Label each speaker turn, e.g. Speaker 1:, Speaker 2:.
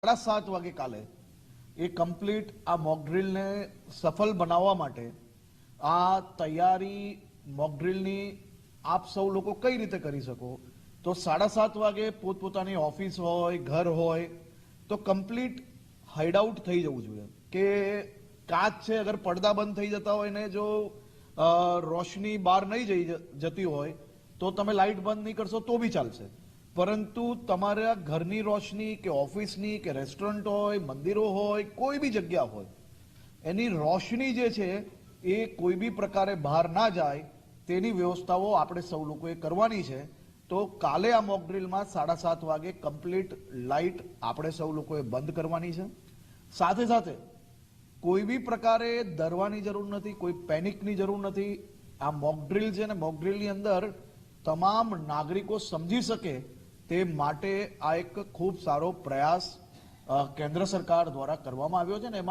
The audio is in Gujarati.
Speaker 1: 7:30 વાગે કાલે એ કમ્પ્લીટ આ મોક ડ્રીલને સફળ બનાવવા માટે આ તૈયારી મોક ડ્રીલની આપ સૌ લોકો કઈ રીતે કરી શકો તો 7:30 વાગે પોતપોતાની ઓફિસ હોય ઘર હોય તો કમ્પ્લીટ હાઈડ આઉટ થઈ જવું જોઈએ કે કાચ છે અગર પડદા બંધ થઈ જતા હોય ને જો રોશની બહાર નહીં જતી હોય તો તમે લાઇટ બંધ નહીં કરશો તો બી ચાલશે, પરંતુ તમારા ઘરની રોશની કે ઓફિસની કે રેસ્ટોરન્ટ હોય મંદિરો હોય કોઈ બી જગ્યા હોય એની રોશની જે છે એ કોઈ બી પ્રકારે બહાર ના જાય તેની વ્યવસ્થાઓ આપણે સૌ લોકોએ કરવાની છે. તો કાલે આ મોક ડ્રીલમાં 7:30 વાગે કમ્પ્લીટ લાઇટ આપણે સૌ લોકોએ બંધ કરવાની છે. સાથે સાથે કોઈ બી પ્રકારે ડરવાની જરૂર નથી, કોઈ પેનિકની જરૂર નથી. આ મોક ડ્રીલ છે ને મોક ડ્રીલની અંદર તમામ નાગરિકો સમજી શકે તે માટે આ એક ખૂબ સારો પ્રયાસ કેન્દ્ર સરકાર દ્વારા કરવામાં આવ્યો છે ને એમાં